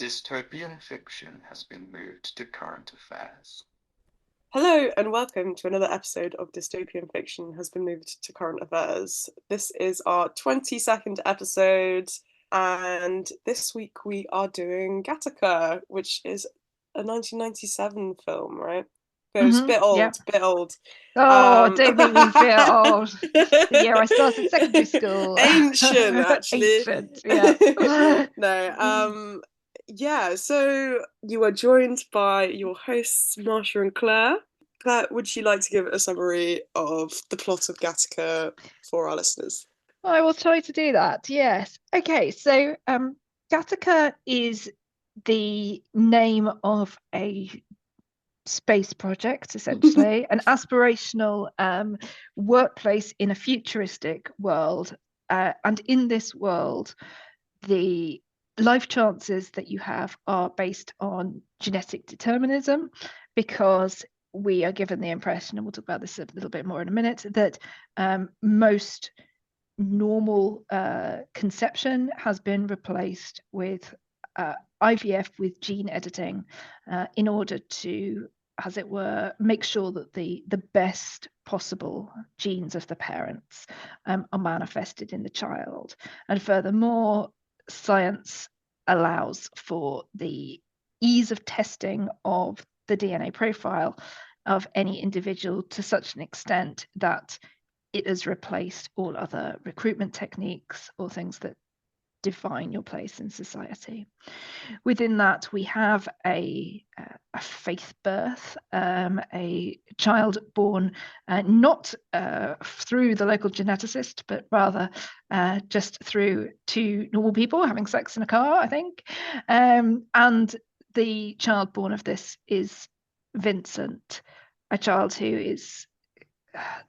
Dystopian fiction has been moved to current affairs. Hello and welcome to another episode of Dystopian Fiction has been moved to current affairs. This is our 22nd episode, and this week we are doing Gattaca, which is a 1997 film, right? It was a bit Yeah. old, bit old. Oh, don't make me feel old. The year I started secondary school. Ancient, actually. Ancient, yeah. No, yeah, so you are joined by your hosts, Marsha and Claire. Claire, would you like to give a summary of the plot of Gattaca for our listeners? I will try to do that, yes. Okay, so Gattaca is the name of a space project, essentially, an aspirational workplace in a futuristic world. And in this world, the life chances that you have are based on genetic determinism, because we are given the impression, and we'll talk about this a little bit more in a minute, that most normal conception has been replaced with IVF with gene editing in order to, as it were, make sure that the best possible genes of the parents are manifested in the child. And furthermore, science allows for the ease of testing of the DNA profile of any individual to such an extent that it has replaced all other recruitment techniques or things that define your place in society. Within that, we have a faith birth, a child born not through the local geneticist, but rather just through two normal people having sex in a car, I think. And the child born of this is Vincent, a child who is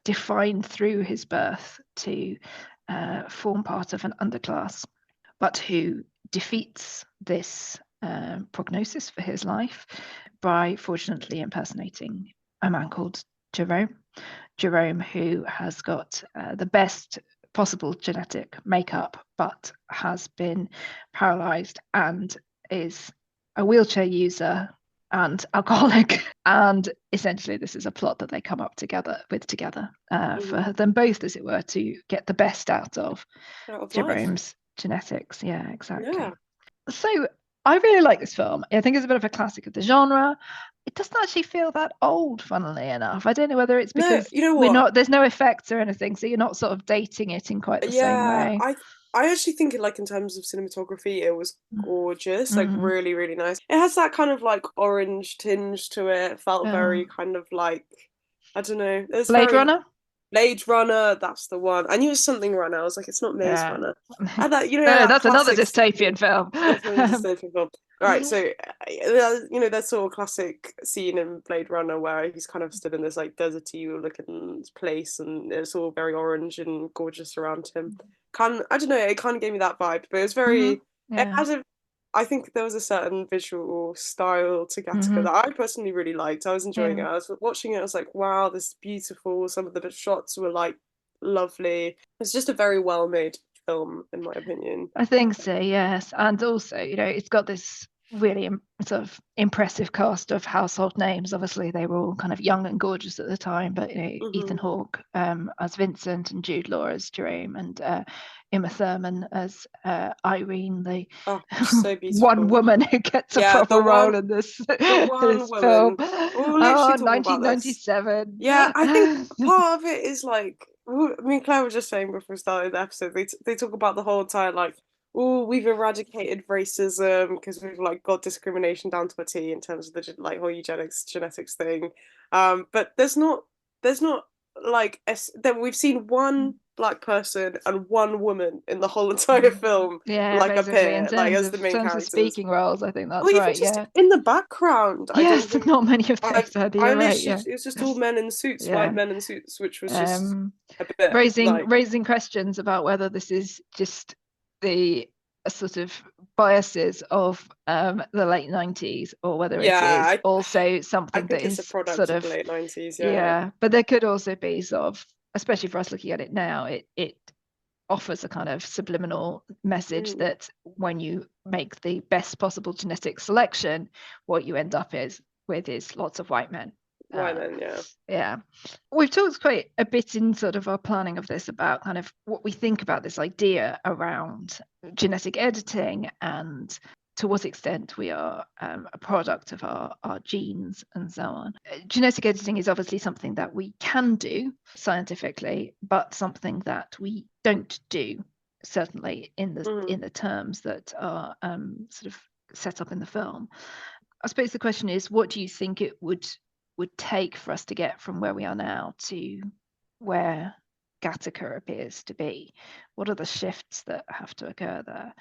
defined through his birth to form part of an underclass, but who defeats this prognosis for his life by fortunately impersonating a man called Jerome. Jerome, who has got the best possible genetic makeup, but has been paralyzed and is a wheelchair user and alcoholic. And essentially this is a plot that they come up together for them both, as it were, to get the best out of Jerome's genetics. Yeah, exactly. Yeah. So I really like this film. I think it's a bit of a classic of the genre. It doesn't actually feel that old, funnily enough. I don't know whether it's because there's no effects or anything, so you're not sort of dating it in quite the same way. I actually think it, like, in terms of cinematography, it was gorgeous, like really, really nice. It has that kind of like orange tinge to it. It felt very kind of like, I don't know. Blade Runner, that's the one. I knew it was something Runner. I was like, it's not Maze Runner. And that, that's another dystopian film. That's another dystopian film. All right, so that sort of classic scene in Blade Runner where he's kind of stood in this like deserty looking place, and it's all very orange and gorgeous around him. I don't know, it kind of gave me that vibe, but it was very. It has a. I think there was a certain visual style to Gattaca that I personally really liked. I was enjoying it. I was watching it. I was like, wow, this is beautiful. Some of the shots were like lovely. It's just a very well made film, in my opinion. I think so, yes. And also, it's got this really sort of impressive cast of household names. Obviously, they were all kind of young and gorgeous at the time, but Ethan Hawke as Vincent, and Jude Law as Jerome, and Uma Thurman as Irene, the so one woman who gets a proper role in this film. Oh, 1997. Yeah, I think part of it is like, me and Claire were just saying before we started the episode, they talk about the whole entire like, oh, we've eradicated racism because we've like got discrimination down to a T in terms of the like whole genetics thing. But there's not like that we've seen one black person and one woman in the whole entire film, like appear like as the main characters. Speaking roles, I think that's right. Just in the background. Yes, not many of those. It's just all men in suits, white men in suits, which was just a bit raising questions about whether this is just the sort of biases of the late 90s, or whether it is also something that is a product sort of the late 90s. But there could also be sort of, especially for us looking at it now, it offers a kind of subliminal message that when you make the best possible genetic selection, what you end up with is lots of white men. White men, yeah. Yeah. We've talked quite a bit in sort of our planning of this about kind of what we think about this idea around genetic editing and to what extent we are a product of our genes and so on. Genetic editing is obviously something that we can do scientifically, but something that we don't do, certainly in the terms that are sort of set up in the film. I suppose the question is, what do you think it would take for us to get from where we are now to where Gattaca appears to be? What are the shifts that have to occur there?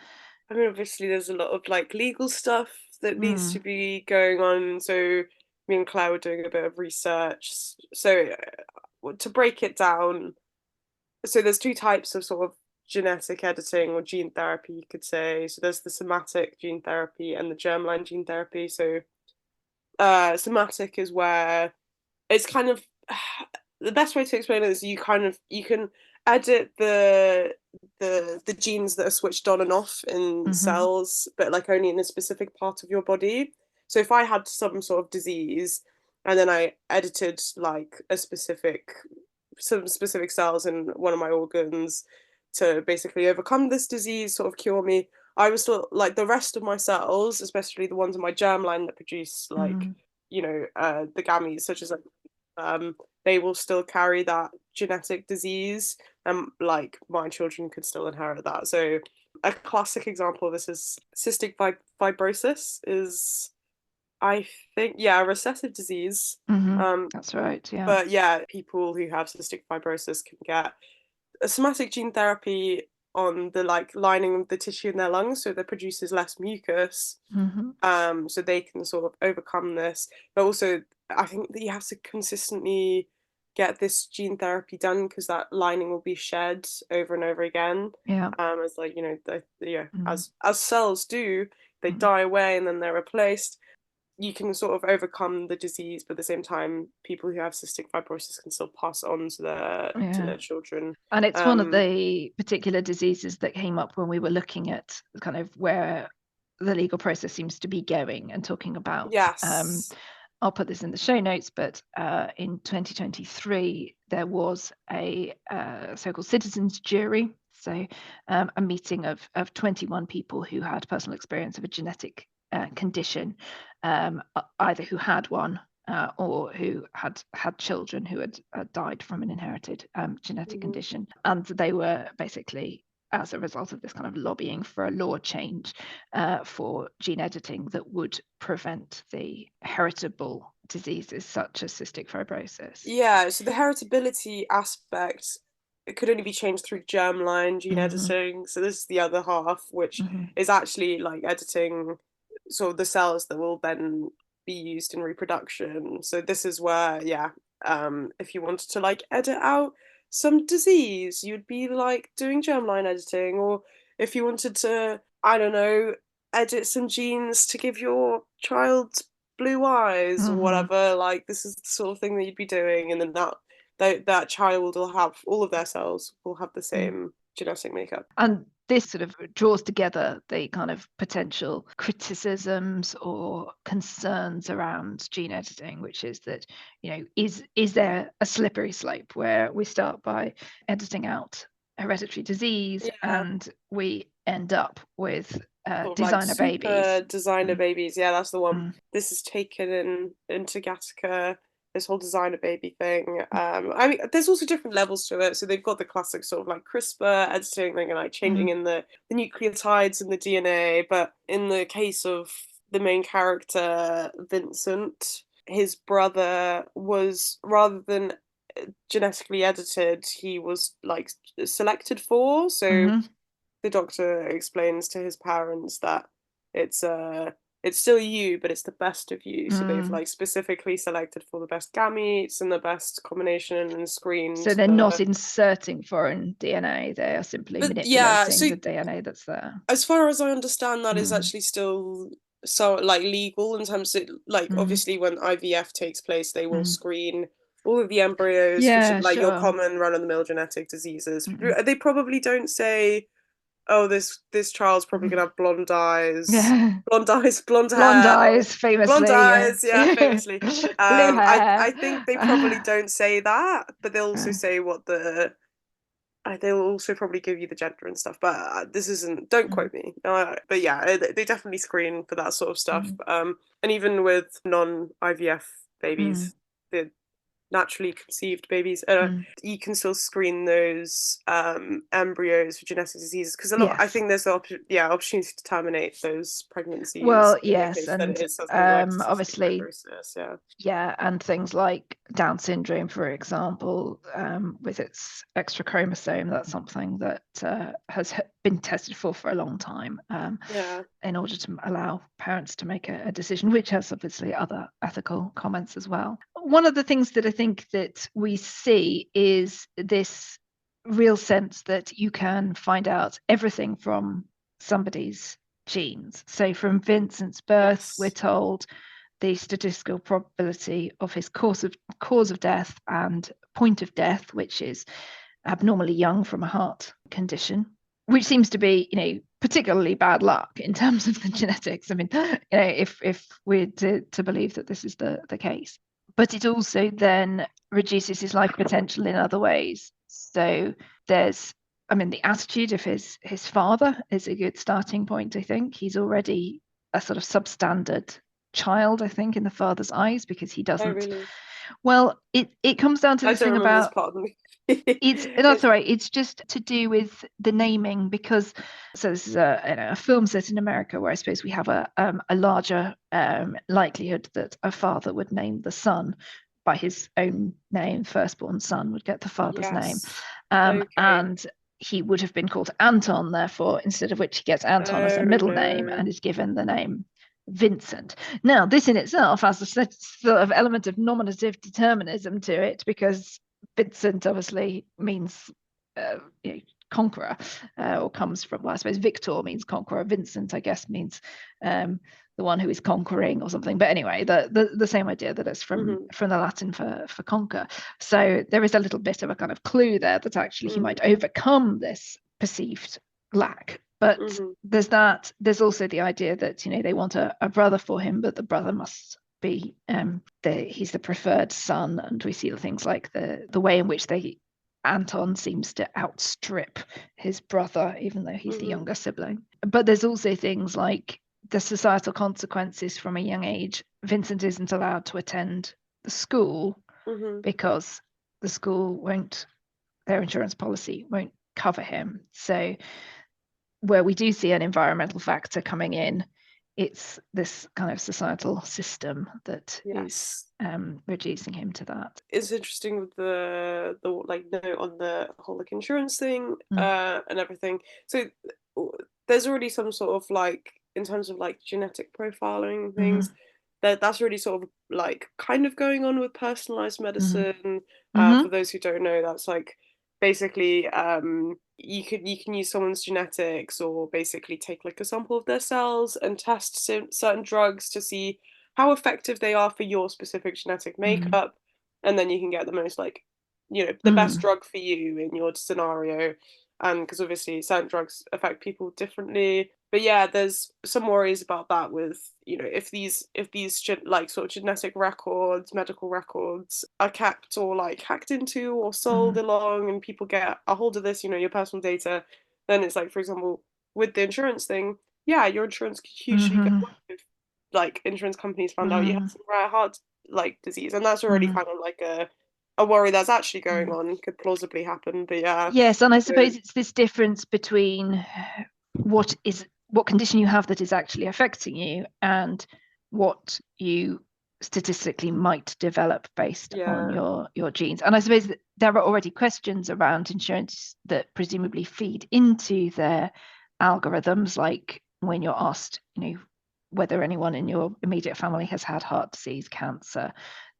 I mean, obviously there's a lot of like legal stuff that needs to be going on. So me and Claire were doing a bit of research. So to break it down, so there's two types of sort of genetic editing or gene therapy, you could say. So there's the somatic gene therapy and the germline gene therapy. So somatic is where it's kind of the best way to explain it is you can edit the genes that are switched on and off in cells, but like only in a specific part of your body. So if I had some sort of disease and then I edited like some specific cells in one of my organs to basically overcome this disease, sort of cure me, I was still like the rest of my cells, especially the ones in my germline that produce like the gametes, such as like they will still carry that genetic disease, and like my children could still inherit that. So a classic example of this is cystic fibrosis is, I think, a recessive disease. That's right, yeah. But yeah, people who have cystic fibrosis can get a somatic gene therapy on the like lining of the tissue in their lungs, so that produces less mucus. So they can sort of overcome this. But also I think that you have to consistently get this gene therapy done because that lining will be shed over and over again. As like, as cells do, they die away and then they're replaced. You can sort of overcome the disease, but at the same time, people who have cystic fibrosis can still pass on to their children. And it's one of the particular diseases that came up when we were looking at kind of where the legal process seems to be going and talking about. Yes. I'll put this in the show notes, but in 2023, there was a so-called citizens jury. So a meeting of 21 people who had personal experience of a genetic condition, either who had one or who had children who had died from an inherited genetic condition. And they were basically, as a result of this kind of lobbying for a law change for gene editing that would prevent the heritable diseases such as cystic fibrosis. Yeah, so the heritability aspect, it could only be changed through germline gene editing. So this is the other half, which is actually like editing sort of the cells that will then be used in reproduction. So this is where, if you wanted to like edit out some disease, you'd be like doing germline editing. Or if you wanted to, I don't know, edit some genes to give your child blue eyes or whatever, like this is the sort of thing that you'd be doing, and then that child will have, all of their cells will have the same genetic makeup. And this sort of draws together the kind of potential criticisms or concerns around gene editing, which is that, is there a slippery slope where we start by editing out hereditary disease and we end up with designer babies? Designer babies, yeah, that's the one. This is taken into Gattaca, this whole designer baby thing. I mean, there's also different levels to it. So they've got the classic sort of like CRISPR editing, they're like changing in the nucleotides and the DNA. But in the case of the main character, Vincent, his brother was, rather than genetically edited, he was like selected for. So the doctor explains to his parents that it's still you, but it's the best of you. So they've like specifically selected for the best gametes and the best combination and screened. So they're not inserting foreign DNA, they are simply manipulating the DNA that's there. As far as I understand, that is actually still so like legal in terms of like obviously when IVF takes place, they will screen all of the embryos Yeah, for like your sure. common run-of-the-mill genetic diseases. Mm-mm. They probably don't say, oh, this child's probably gonna have blonde eyes, Yeah. blonde eyes, blonde Blonde hair, eyes, blonde famously. Yeah. eyes, yeah, famously. Blue I hair. think they probably don't say that, but they'll also Uh, say what they'll also probably give you the gender and stuff, but this isn't, don't mm, quote me. But yeah, they definitely screen for that sort of stuff. mm, And even with non-IVF mm, babies, the naturally conceived babies, mm. you can still screen those embryos for genetic diseases, because I Yes. think there's the opportunity to terminate those pregnancies Well, in the yes, case that it and is something like cystic obviously, fibrosis. Yeah. yeah, and things like Down syndrome, for example, with its extra chromosome, that's something that has been tested for a long time, Yeah. in order to allow parents to make a decision, which has obviously other ethical comments as well. One of the things that I think that we see is this real sense that you can find out everything from somebody's genes. So from Vincent's birth, we're Yes. told the statistical probability of his cause of death and point of death, which is abnormally young from a heart condition, which seems to be, particularly bad luck in terms of the genetics. I mean, if we're to believe that this is the case. But it also then reduces his life potential in other ways. So there's, I mean, the attitude of his father is a good starting point, I think. He's already a sort of substandard child, I think, in the father's eyes, because he Oh, doesn't. really? Well, it comes down to I this don't thing remember this about part of the movie. it's that's all right. It's just to do with the naming, because so this is a film set in America, where I suppose we have a larger likelihood that a father would name the son by his own name. Firstborn son would get the father's name, Yes. Okay. and he would have been called Anton, therefore, instead of which he gets Anton as a Oh middle name no. and is given the name Vincent. Now, this in itself has a sort of element of nominative determinism to it, because Vincent obviously means conqueror, or comes from, well, I suppose Victor means conqueror. Vincent, I guess, means the one who is conquering or something. But anyway, the same idea, that it's from the Latin for conquer. So there is a little bit of a kind of clue there that actually he might overcome this perceived lack. But there's that. There's also the idea that they want a brother for him, but the brother must be he's the preferred son, and we see things like the way in which Anton seems to outstrip his brother, even though he's the younger sibling. But there's also things like the societal consequences from a young age. Vincent isn't allowed to attend the school because the school their insurance policy won't cover him. So where we do see an environmental factor coming in, it's this kind of societal system that is reducing him to that. It's interesting with the like note on the whole like insurance thing and everything. So there's already some sort of like, in terms of like genetic profiling and things, that's already sort of like kind of going on with personalized medicine. For those who don't know, that's like basically you can use someone's genetics, or basically take like a sample of their cells and test certain drugs to see how effective they are for your specific genetic makeup, and then you can get the most like the best drug for you in your scenario. And because obviously certain drugs affect people differently. But yeah, there's some worries about that with if these like sort of genetic records, medical records are kept or like hacked into or sold along, and people get a hold of this, your personal data, then it's like, for example, with the insurance thing, yeah, your insurance could hugely go up if like insurance companies found out you had some rare heart like disease, and that's already kind of like a worry that's actually going on, could plausibly happen. But yeah. Yes, and I suppose it's this difference between what condition you have that is actually affecting you, and what you statistically might develop based on your genes. And I suppose that there are already questions around insurance that presumably feed into their algorithms, like when you're asked, whether anyone in your immediate family has had heart disease, cancer,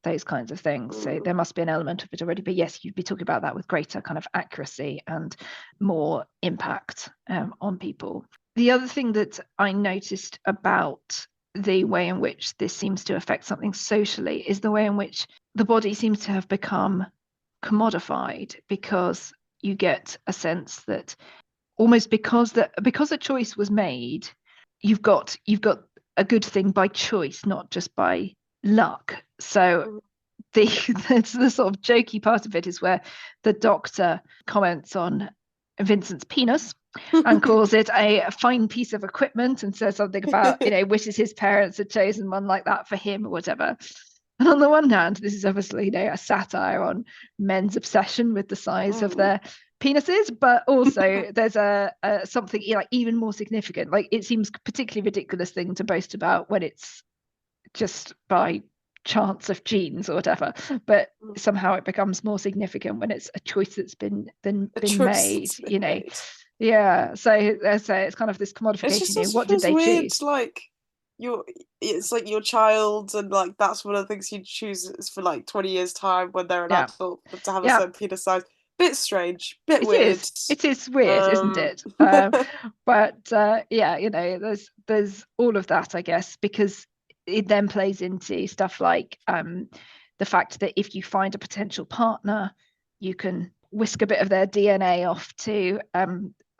those kinds of things. So there must be an element of it already. But yes, you'd be talking about that with greater kind of accuracy and more impact on people. The other thing that I noticed about the way in which this seems to affect something socially is the way in which the body seems to have become commodified, because you get a sense that almost because a choice was made, you've got a good thing by choice, not just by luck. So the sort of jokey part of it is where the doctor comments on Vincent's penis and calls it a fine piece of equipment, and says something about, wishes his parents had chosen one like that for him or whatever. And on the one hand, this is obviously, a satire on men's obsession with the size of their penises, but also there's a something even more significant. Like, it seems a particularly ridiculous thing to boast about when it's just by chance of genes or whatever, but somehow it becomes more significant when it's a choice that's been made. Yeah, so it's kind of this commodification. What did they weird, choose? like it's like your child, and like that's one of the things you choose for like 20 years time when they're an adult, but to have a certain penis size, bit strange, bit weird. It is weird, isn't it? But there's all of that, I guess, because it then plays into stuff like the fact that if you find a potential partner, you can whisk a bit of their DNA off to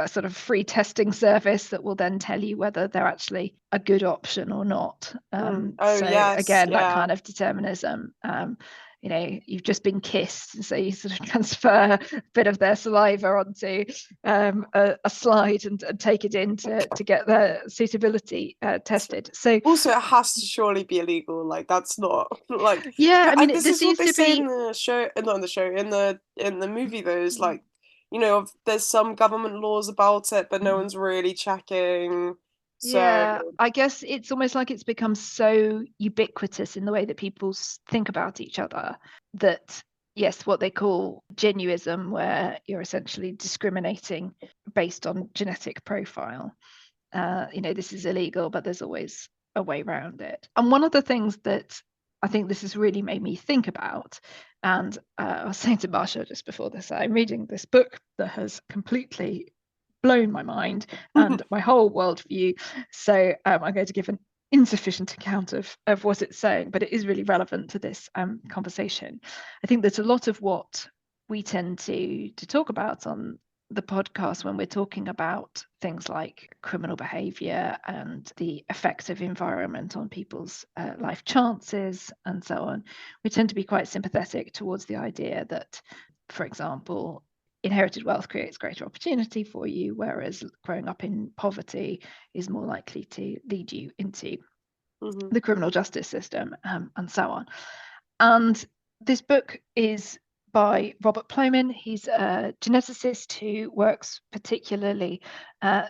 a sort of free testing service that will then tell you whether they're actually a good option or not. Again, that kind of determinism. You've just been kissed, and so you sort of transfer a bit of their saliva onto a slide and take it in to get their suitability tested. So also, it has to surely be illegal. Like, that's not like, yeah. I mean, this is what they say in the show, not in the show, in the movie. Though, is like, there's some government laws about it, but no one's really checking. So yeah, I guess it's almost like it's become so ubiquitous in the way that people think about each other that, yes, what they call genuism, where you're essentially discriminating based on genetic profile. This is illegal, but there's always a way around it. And one of the things that I think this has really made me think about, and I was saying to Marsha just before this, I'm reading this book that has completely blown my mind and my whole worldview. So I'm going to give an insufficient account of what it's saying, but it is really relevant to this conversation. I think that a lot of what we tend to talk about on the podcast when we're talking about things like criminal behavior and the effect of environment on people's life chances and so on, we tend to be quite sympathetic towards the idea that, for example, inherited wealth creates greater opportunity for you, whereas growing up in poverty is more likely to lead you into the criminal justice system, and so on. And this book is by Robert Plomin. He's a geneticist who works particularly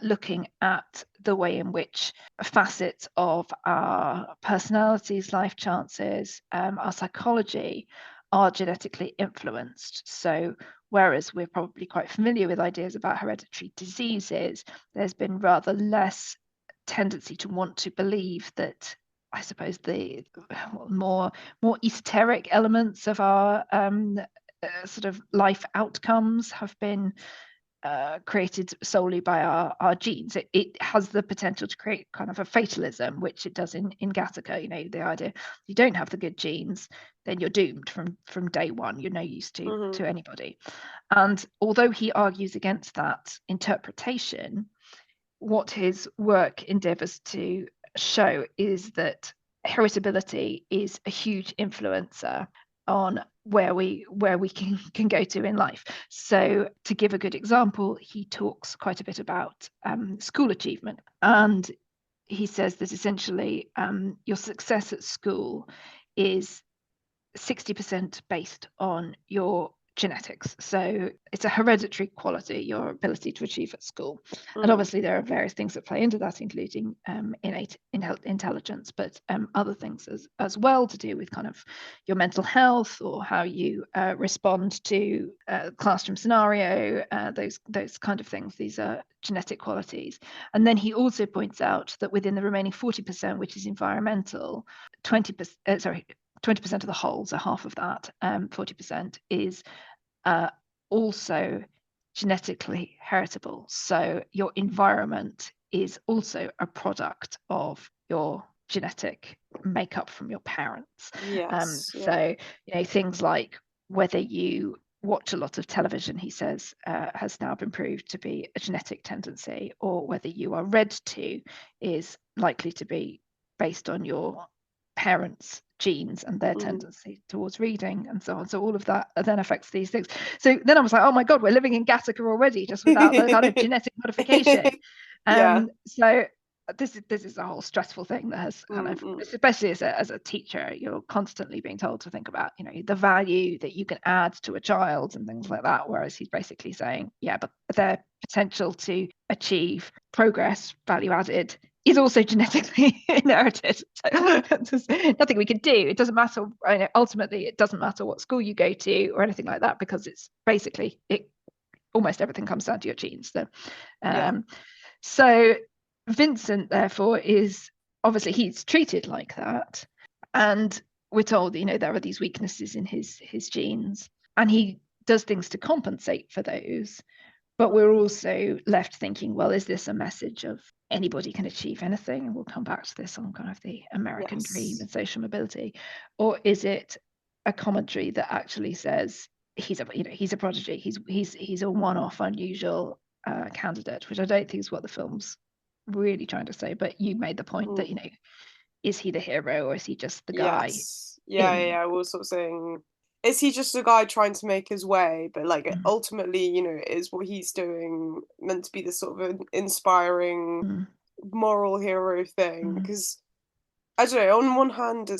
looking at the way in which facets of our personalities, life chances, our psychology are genetically influenced. So whereas we're probably quite familiar with ideas about hereditary diseases, there's been rather less tendency to want to believe that, I suppose, the more esoteric elements of our sort of life outcomes have been created solely by our genes. It has the potential to create kind of a fatalism, which it does in Gattaca. The idea you don't have the good genes, then you're doomed from day one. You're no use to anybody. And although he argues against that interpretation, what his work endeavors to show is that heritability is a huge influencer on where we can go to in life. So to give a good example, he talks quite a bit about school achievement, and he says that essentially your success at school is 60% based on your genetics. So it's a hereditary quality, your ability to achieve at school. And obviously there are various things that play into that, including innate intelligence, but other things as well to do with kind of your mental health or how you respond to classroom scenario, those kind of things. These are genetic qualities. And then he also points out that within the remaining 40%, which is environmental, 20% of the whole, so half of that, 40% is also genetically heritable. So your environment is also a product of your genetic makeup from your parents. Yes. So, things like whether you watch a lot of television, he says, has now been proved to be a genetic tendency, or whether you are read to is likely to be based on your parents' genes and their tendency towards reading and so on. So all of that then affects these things. So then I was like, oh my God, we're living in Gattaca already, just without the kind of genetic modification. So this is a whole stressful thing that has kind of, especially as a teacher, you're constantly being told to think about, the value that you can add to a child and things like that. Whereas he's basically saying, yeah, but their potential to achieve progress, value added, is also genetically inherited. So there's nothing we can do. It doesn't matter. Ultimately, it doesn't matter what school you go to or anything like that, because it's basically almost everything comes down to your genes. So Vincent, therefore, is obviously, he's treated like that, and we're told, there are these weaknesses in his genes, and he does things to compensate for those. But we're also left thinking, well, is this a message of anybody can achieve anything? And we'll come back to this on kind of the American dream and social mobility. Or is it a commentary that actually says he's a prodigy, he's a one-off, unusual candidate, which I don't think is what the film's really trying to say. But you made the point that, is he the hero, or is he just the guy? Yeah. We're sort of saying, is he just a guy trying to make his way? But like ultimately, is what he's doing meant to be this sort of an inspiring moral hero thing? Because I don't know, on one hand,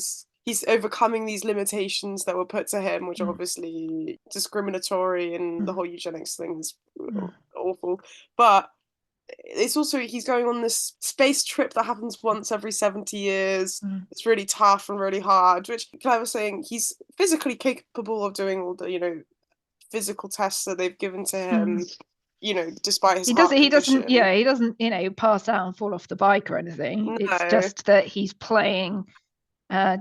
he's overcoming these limitations that were put to him, which are obviously discriminatory, and the whole eugenics thing is awful. But it's also, he's going on this space trip that happens once every 70 years. It's really tough and really hard, which Claire was saying, he's physically capable of doing all the, physical tests that they've given to him, despite his heart condition. He doesn't, pass out and fall off the bike or anything. No. It's just that he's playing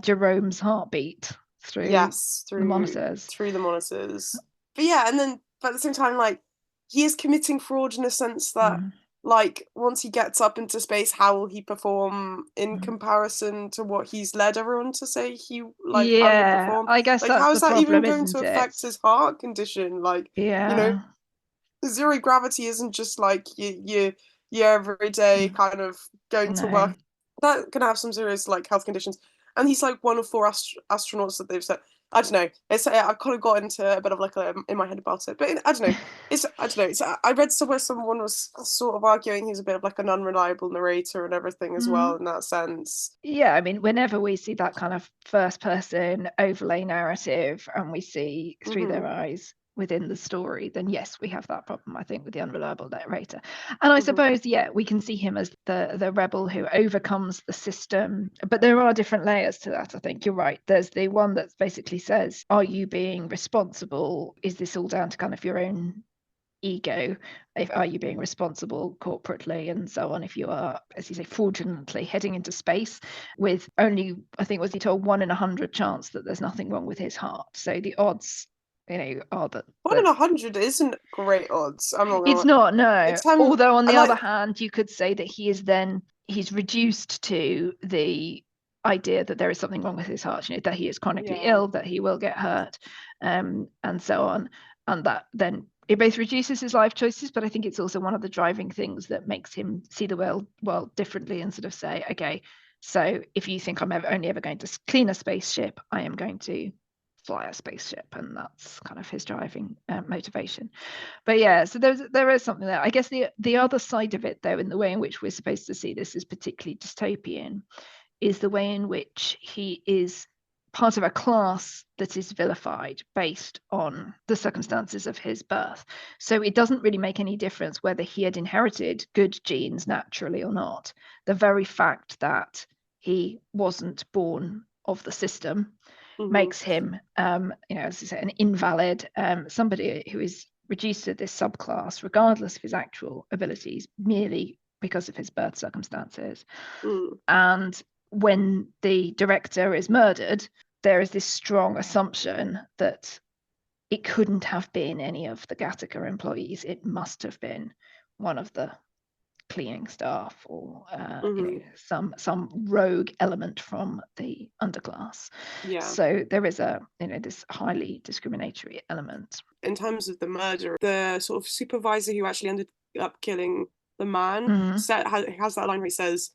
Jerome's heartbeat through the monitors. But yeah, and then but at the same time, like, he is committing fraud in a sense that like, once he gets up into space, how will he perform in comparison to what he's led everyone to say how he perform? I guess like, that's how is the that problem, even going to affect his heart condition? Like, zero gravity isn't just like your everyday kind of going to work. That can have some serious like health conditions. And he's like one of 4 astronauts that they've said. I don't know. I kind of got into a bit of like in my head about it, but I don't know. I read somewhere someone was sort of arguing he's a bit of like an unreliable narrator and everything as well in that sense. Yeah, I mean, whenever we see that kind of first-person overlay narrative and we see through their eyes within the story, then yes, we have that problem, I think, with the unreliable narrator. And I suppose, we can see him as the rebel who overcomes the system, but there are different layers to that. I think you're right. There's the one that basically says, are you being responsible? Is this all down to kind of your own ego? Are you being responsible corporately and so on, if you are, as you say, fraudulently heading into space with only, I think, was he told, 1 in 100 chance that there's nothing wrong with his heart? So the odds, are that 1 in 100 isn't great odds. I'm not. It's not, no. It's, although on the other hand, you could say that he's reduced to the idea that there is something wrong with his heart, that he is chronically ill, that he will get hurt, and so on, and that then it both reduces his life choices, but I think it's also one of the driving things that makes him see the world differently and sort of say, okay, so if you think I'm only ever going to clean a spaceship, I am going to fly a spaceship, and that's kind of his driving motivation. But yeah, so there is something there. I guess the other side of it, though, in the way in which we're supposed to see this as particularly dystopian, is the way in which he is part of a class that is vilified based on the circumstances of his birth. So it doesn't really make any difference whether he had inherited good genes naturally or not. The very fact that he wasn't born of the system makes him, as I say, an invalid, somebody who is reduced to this subclass, regardless of his actual abilities, merely because of his birth circumstances. And when the director is murdered, there is this strong assumption that it couldn't have been any of the Gattaca employees. It must have been one of the cleaning staff or Mhm. some rogue element from the underclass. Yeah. So there is a this highly discriminatory element. In terms of the murder, the sort of supervisor who actually ended up killing the man has that line where he says,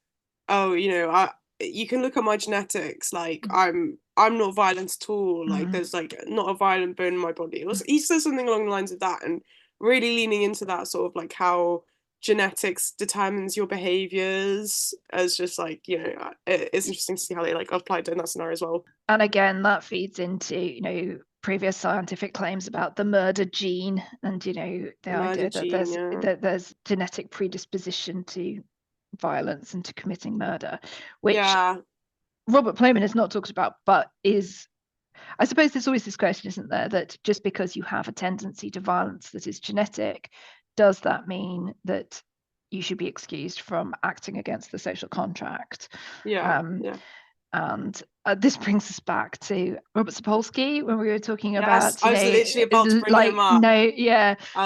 "Oh, you can look at my genetics. Like I'm not violent at all. Like there's like not a violent bone in my body." He says something along the lines of that, and really leaning into that sort of like how genetics determines your behaviors as just like it's interesting to see how they like applied it in that scenario as well. And again, that feeds into previous scientific claims about the murder gene, and the idea that there's genetic predisposition to violence and to committing murder, which Robert Playman has not talked about, but is, I suppose there's always this question, isn't there, that just because you have a tendency to violence that is genetic, does that mean that you should be excused from acting against the social contract? And this brings us back to Robert Sapolsky when we were talking about, I was literally about to bring him up.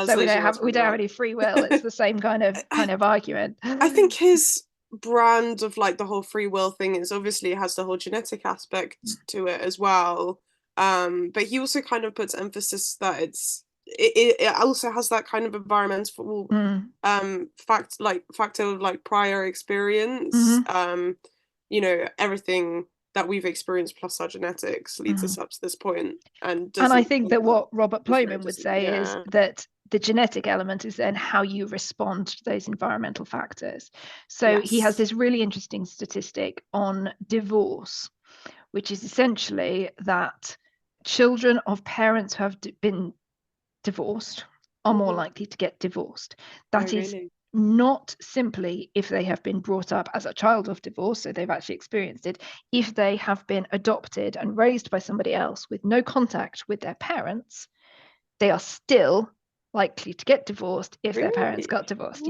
So we don't have any free will. It's the same kind of argument. I think his brand of like the whole free will thing is obviously it has the whole genetic aspect to it as well. But he also kind of puts emphasis that it also has that kind of environmental factor of like prior experience. Everything that we've experienced plus our genetics leads us up to this point. And I think that what Robert Playman would say is that the genetic element is then how you respond to those environmental factors. So he has this really interesting statistic on divorce, which is essentially that children of parents who have been divorced are more likely to get divorced. That is not simply if they have been brought up as a child of divorce, so they've actually experienced it. If they have been adopted and raised by somebody else with no contact with their parents, they are still likely to get divorced if their parents got divorced.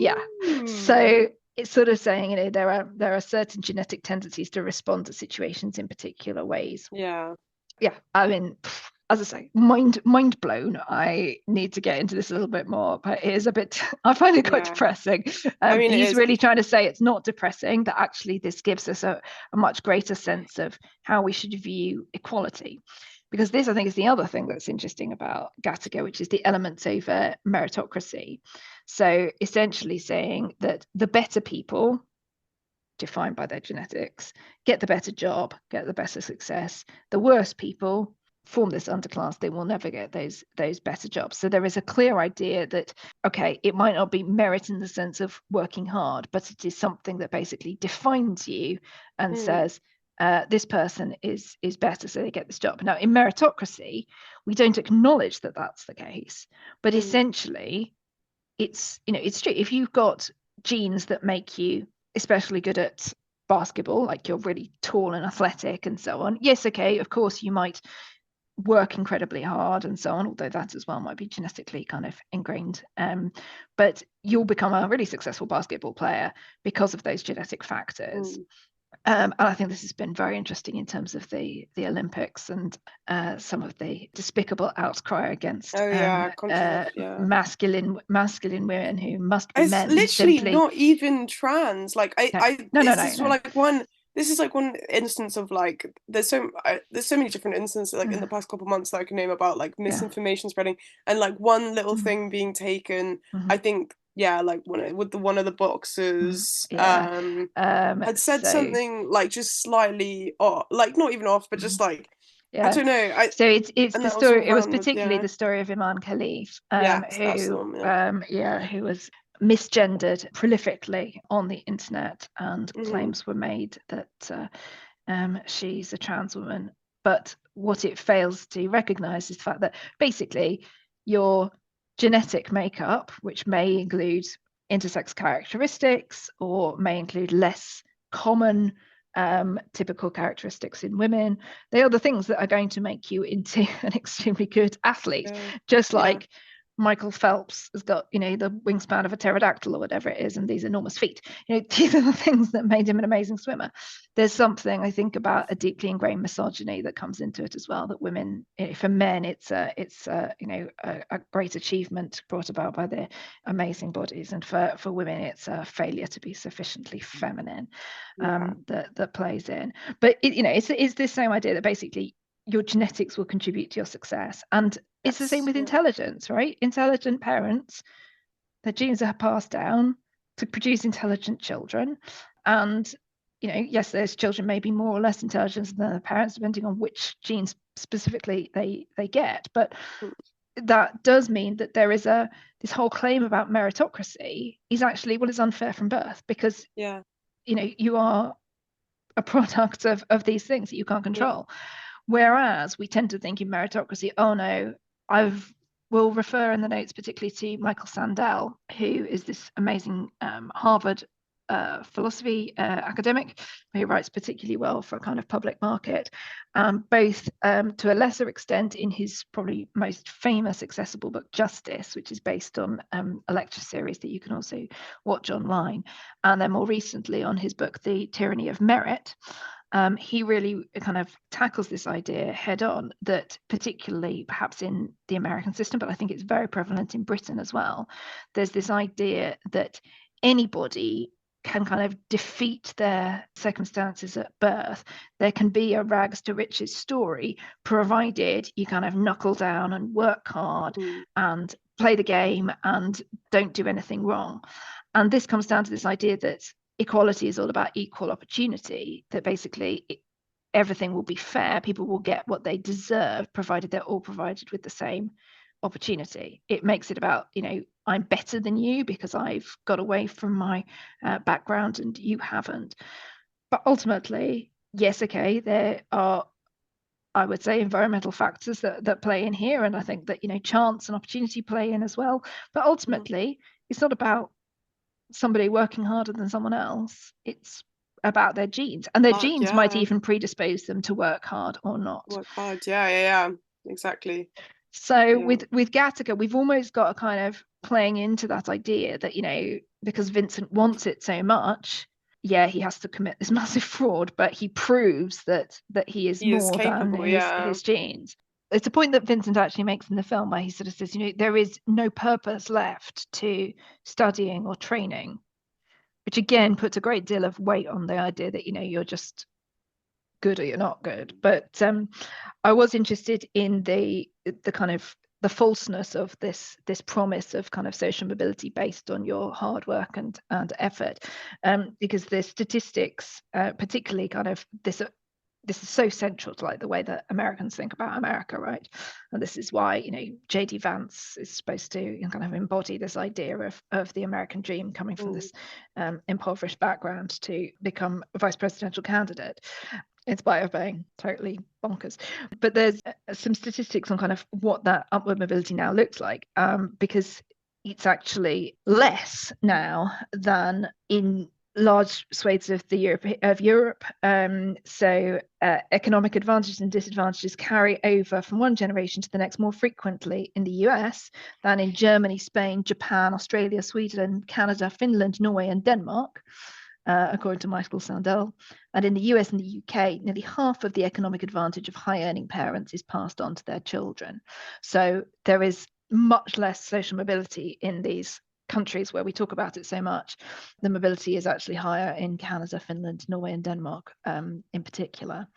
So it's sort of saying, there are certain genetic tendencies to respond to situations in particular ways. I mean, as I say, mind blown. I need to get into this a little bit more, but it is a bit, I find it quite depressing. He's really trying to say it's not depressing, that actually this gives us a much greater sense of how we should view equality. Because this, I think, is the other thing that's interesting about Gattaca, which is the elements over meritocracy. So essentially saying that the better people, defined by their genetics, get the better job, get the better success. The worse people form this underclass, they will never get those better jobs. So there is a clear idea that, okay, it might not be merit in the sense of working hard, but it is something that basically defines you and says, this person is better, so they get this job. Now, in meritocracy, we don't acknowledge that that's the case, but essentially, it's true. If you've got genes that make you especially good at basketball, like you're really tall and athletic and so on, yes, okay, of course you might work incredibly hard and so on, although that as well might be genetically kind of ingrained, but you'll become a really successful basketball player because of those genetic factors. And I think this has been very interesting in terms of the Olympics and some of the despicable outcry against masculine women who must be men. Literally not even trans. Like this is like one instance of like there's so many different instances like in the past couple of months that I can name about like misinformation spreading and like one little thing being taken. I think like one of the boxers had said something like just slightly off, like not even off, but just like I don't know. So it's the story. It was particularly the story of Iman Khalif, who was misgendered prolifically on the internet, and claims were made that she's a trans woman. But what it fails to recognize is the fact that basically your genetic makeup, which may include intersex characteristics or may include less common typical characteristics in women, they are the things that are going to make you into an extremely good athlete. Just like Michael Phelps has got, the wingspan of a pterodactyl or whatever it is, and these enormous feet. These are the things that made him an amazing swimmer. There's something, I think, about a deeply ingrained misogyny that comes into it as well, that women, for men, it's a great achievement brought about by their amazing bodies, and for women, it's a failure to be sufficiently feminine, that plays in. But it's this same idea that basically your genetics will contribute to your success. And it's the same with intelligence, right? Intelligent parents, their genes are passed down to produce intelligent children. And, yes, those children may be more or less intelligent than their parents, depending on which genes specifically they get. But that does mean that there is this whole claim about meritocracy is actually, well, it's unfair from birth, because, you are a product of these things that you can't control. Whereas we tend to think in meritocracy, oh no, we'll refer in the notes particularly to Michael Sandel, who is this amazing Harvard philosophy academic who writes particularly well for a kind of public market, both to a lesser extent in his probably most famous accessible book, Justice, which is based on a lecture series that you can also watch online, and then more recently on his book, The Tyranny of Merit. He really kind of tackles this idea head on, that particularly perhaps in the American system, but I think it's very prevalent in Britain as well, there's this idea that anybody can kind of defeat their circumstances at birth. There can be a rags to riches story, provided you kind of knuckle down and work hard and play the game and don't do anything wrong. And this comes down to this idea that equality is all about equal opportunity, that basically everything will be fair, people will get what they deserve, provided they're all provided with the same opportunity. It makes it about, I'm better than you because I've got away from my background and you haven't. But ultimately, yes, okay, there are, I would say, environmental factors that play in here, and I think that chance and opportunity play in as well. But ultimately, it's not about somebody working harder than someone else. It's about their genes, and their genes might even predispose them to work hard or not. Work hard, exactly. So with Gattaca, we've almost got a kind of playing into that idea that, because Vincent wants it so much, he has to commit this massive fraud, but he proves that he is more than his genes. It's a point that Vincent actually makes in the film, where he sort of says, there is no purpose left to studying or training, which again puts a great deal of weight on the idea that, you're just good or you're not good. But I was interested in the kind of the falseness of this promise of kind of social mobility based on your hard work and effort, because the statistics, particularly kind of this is so central to like the way that Americans think about America, right? And this is why, J.D. Vance is supposed to kind of embody this idea of the American dream, coming from this impoverished background to become a vice presidential candidate, in spite of being totally bonkers. But there's some statistics on kind of what that upward mobility now looks like, because it's actually less now than in large swathes of Europe. So economic advantages and disadvantages carry over from one generation to the next more frequently in the US than in Germany, Spain, Japan, Australia, Sweden, Canada, Finland, Norway, and Denmark, according to Michael Sandel. And in the US and the UK, nearly half of the economic advantage of high-earning parents is passed on to their children. So there is much less social mobility in these countries where we talk about it so much. The mobility is actually higher in Canada, Finland, Norway, and Denmark, in particular.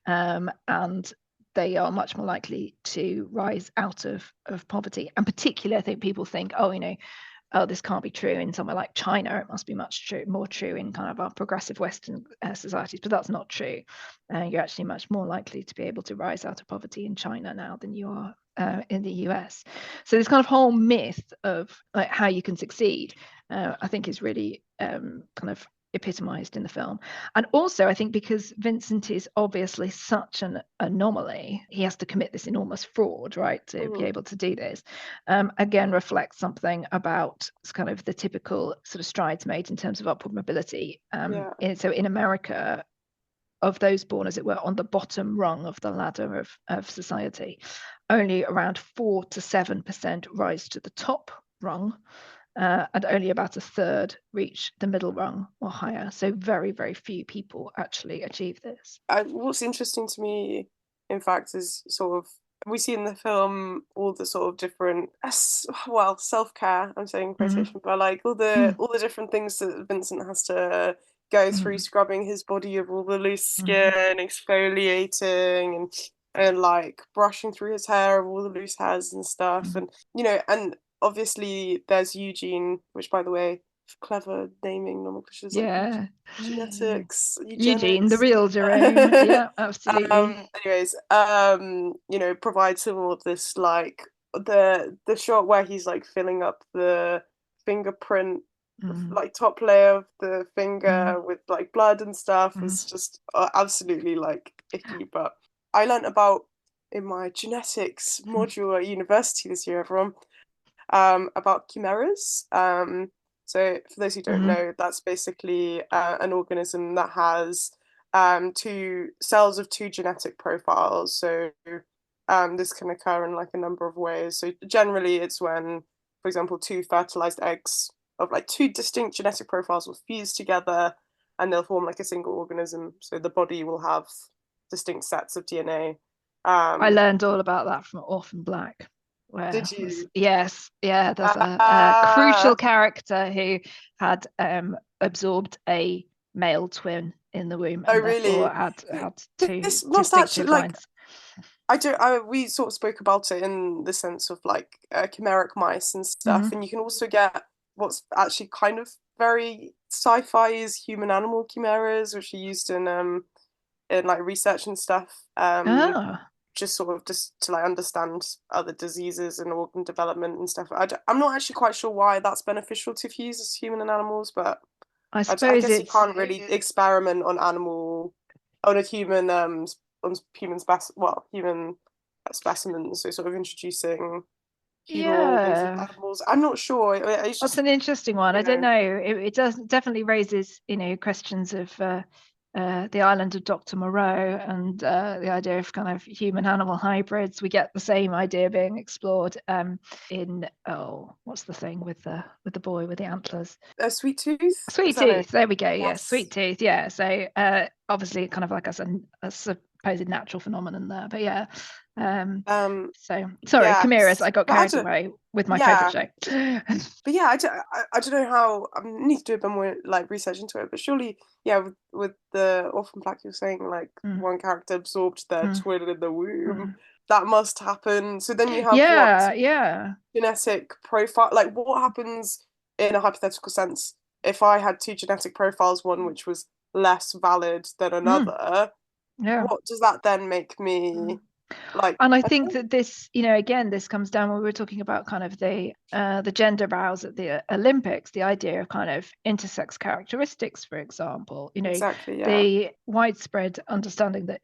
And they are much more likely to rise out of poverty. And particularly, I think people think, this can't be true in somewhere like China. It must be more true in kind of our progressive Western societies, but that's not true. You're actually much more likely to be able to rise out of poverty in China now than you are in the US. So this kind of whole myth of like how you can succeed, I think is really kind of epitomized in the film. And also I think because Vincent is obviously such an anomaly, he has to commit this enormous fraud, right, to be able to do this. Again, reflects something about kind of the typical sort of strides made in terms of upward mobility. So in America, of those born, as it were, on the bottom rung of the ladder of society, only around 4 to 7% rise to the top rung, and only about a third reach the middle rung or higher. So very, very few people actually achieve this. What's interesting to me, in fact, is sort of we see in the film all the sort of different, well, self-care, I'm saying quotation, but like all the different things that Vincent has to go through, scrubbing his body of all the loose skin, exfoliating, and like brushing through his hair of all the loose hairs and stuff, and and obviously there's Eugene, which, by the way, clever naming nomenclatures, Yeah. like genetics, Eugene, the eugenics. real Jerome. Yeah, absolutely. Anyways, provides him all of this, like the shot where he's like filling up the fingerprint, like top layer of the finger with like blood and stuff was just absolutely like icky. But I learned in my genetics module at university this year, everyone, about chimeras. So for those who don't know, that's basically an organism that has two cells of two genetic profiles. So this can occur in like a number of ways. So generally it's when, for example, two fertilized eggs of like two distinct genetic profiles will fuse together and they'll form like a single organism. So the body will have distinct sets of DNA. I learned all about that from Orphan Black. Did you? Yes, yeah. There's a crucial character who had absorbed a male twin in the womb, and therefore had two this must actually, distinctive lines. We sort of spoke about it in the sense of like chimeric mice and stuff, and you can also get what's actually kind of very sci-fi is human animal chimeras, which are used in like research and stuff. Just to like understand other diseases and organ development and stuff. I'm not actually quite sure why that's beneficial to fuse as human and animals, but I suppose guess you can't really experiment on a human human specimens. So sort of introducing human organs with animals. I'm not sure. That's an interesting one. I don't know. It does definitely raises questions of the island of Dr. Moreau and the idea of kind of human animal hybrids. We get the same idea being explored in what's the thing with the boy with the antlers? Sweet Tooth. Sweet Tooth. There we go. Yes. Yeah, Sweet Tooth. Yeah. So obviously, kind of like as a supposed natural phenomenon there, but yeah. So sorry, chimeras. I got carried away with my favorite show. But yeah, I don't know how. I need to do a bit more like research into it. But surely, yeah, with the Orphan Black, you're saying like one character absorbed their twin in the womb. That must happen. So then you have genetic profile. Like, what happens in a hypothetical sense if I had two genetic profiles, one which was less valid than another? What does that then make me? Like, and I think that this, again, this comes down when we were talking about kind of the gender rows at the Olympics, the idea of kind of intersex characteristics, for example, the widespread understanding that,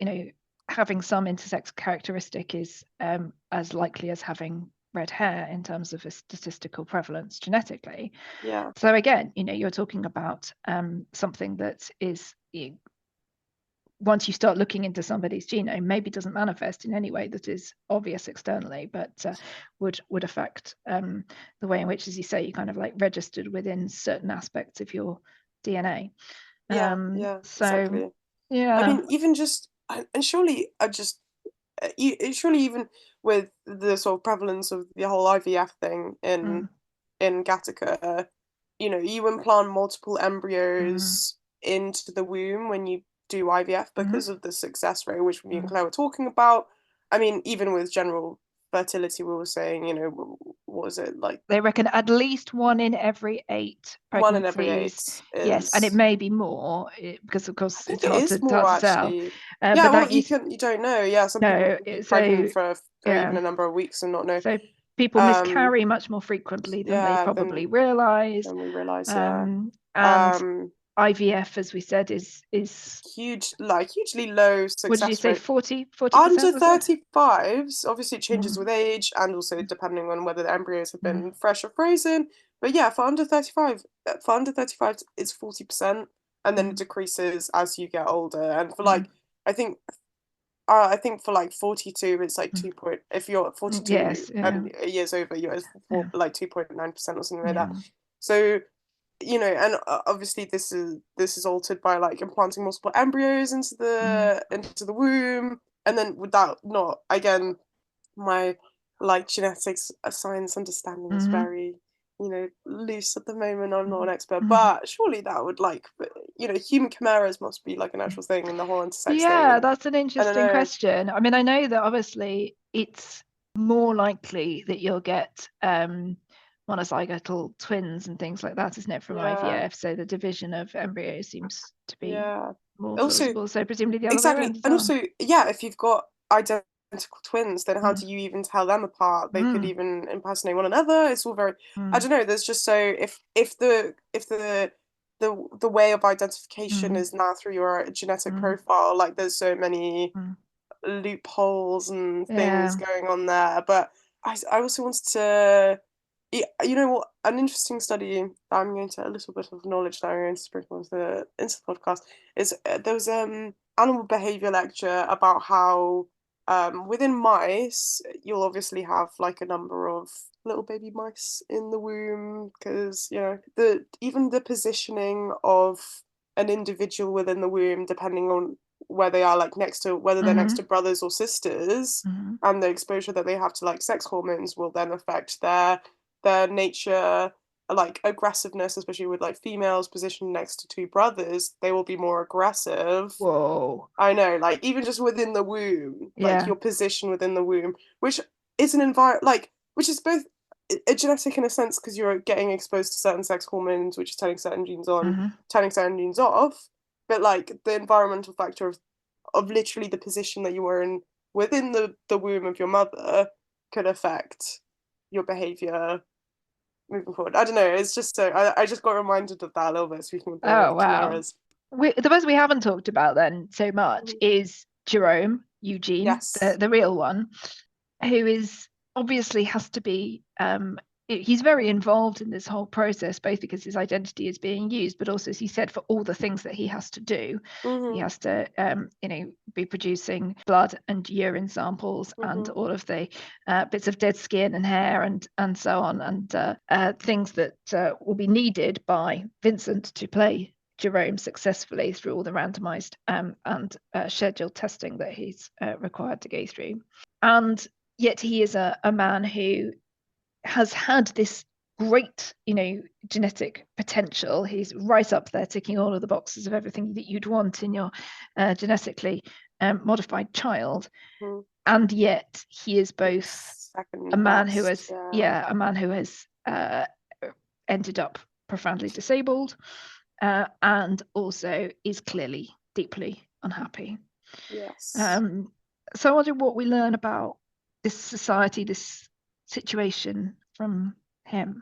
having some intersex characteristic is as likely as having red hair in terms of a statistical prevalence genetically. Yeah. So again, you're talking about something that is once you start looking into somebody's genome, maybe doesn't manifest in any way that is obvious externally, but would affect the way in which, as you say, you kind of like registered within certain aspects of your DNA. Exactly. Yeah. I mean, even just, and surely even with the sort of prevalence of the whole IVF thing in Gattaca, you implant multiple embryos into the womb when you do IVF because of the success rate, which me and Claire were talking about. I mean, even with general fertility, we were saying, what was it like? They reckon at least 1 in every 8 pregnancies. 1 in every 8. Yes, and it may be more because, of course, it's hard to tell. Yeah, well, you don't know. Yeah, some people can be pregnant for even a number of weeks and not know. So people miscarry much more frequently than they probably realise. Than we realise, and IVF, as we said, is hugely low success rate. What did you say? 40%? Under 35s, obviously it changes with age and also depending on whether the embryos have been fresh or frozen. But yeah, for under 35, it's 40%, and then it decreases as you get older. And for I think I think for like 42, it's like 2 point. If you're 42 Yes, and years over, you're like 2.9% or something like that. So, and obviously this is altered by like implanting multiple embryos into the womb, and then without not again, my like genetics science understanding is very loose at the moment. I'm not an expert, but surely that would like human chimeras must be like an actual thing, and the whole intersex thing. Yeah, And that's an interesting question. I mean, I know that obviously it's more likely that you'll get monozygotal twins and things like that, isn't it, from IVF? So the division of embryos seems to be more plausible. So presumably the other way around as and well. also, if you've got identical twins, then how do you even tell them apart? They could even impersonate one another. It's all very I don't know. There's just so if the way of identification is now through your genetic profile, like there's so many loopholes and things going on there. But I also wanted to, what, an interesting study that I'm going to, a little bit of knowledge that I'm going to sprinkle into the podcast is there was animal behavior lecture about how within mice you'll obviously have like a number of little baby mice in the womb, because even the positioning of an individual within the womb, depending on where they are, like whether they're next to brothers or sisters, and the exposure that they have to like sex hormones will then affect their nature, like aggressiveness, especially with like females positioned next to two brothers, they will be more aggressive. Whoa. I know, like even just within the womb, like your position within the womb, which is an environment, like, which is both a genetic in a sense, because you're getting exposed to certain sex hormones, which is turning certain genes on, turning certain genes off, but like the environmental factor of literally the position that you were in within the womb of your mother could affect your behavior moving forward. I don't know, it's just so I just got reminded of that a little bit, speaking of the chimeras. The person we haven't talked about then so much is Jerome Eugene, the real one, who is obviously has to be he's very involved in this whole process, both because his identity is being used, but also, as he said, for all the things that he has to do. He has to be producing blood and urine samples and all of the bits of dead skin and hair and so on, and things that will be needed by Vincent to play Jerome successfully through all the randomized and scheduled testing that he's required to go through. And yet he is a man who has had this great, genetic potential. He's right up there ticking all of the boxes of everything that you'd want in your genetically modified child. And yet he is both a man who has ended up profoundly disabled, and also is clearly deeply unhappy. So I wonder what we learn about this society, this situation from him.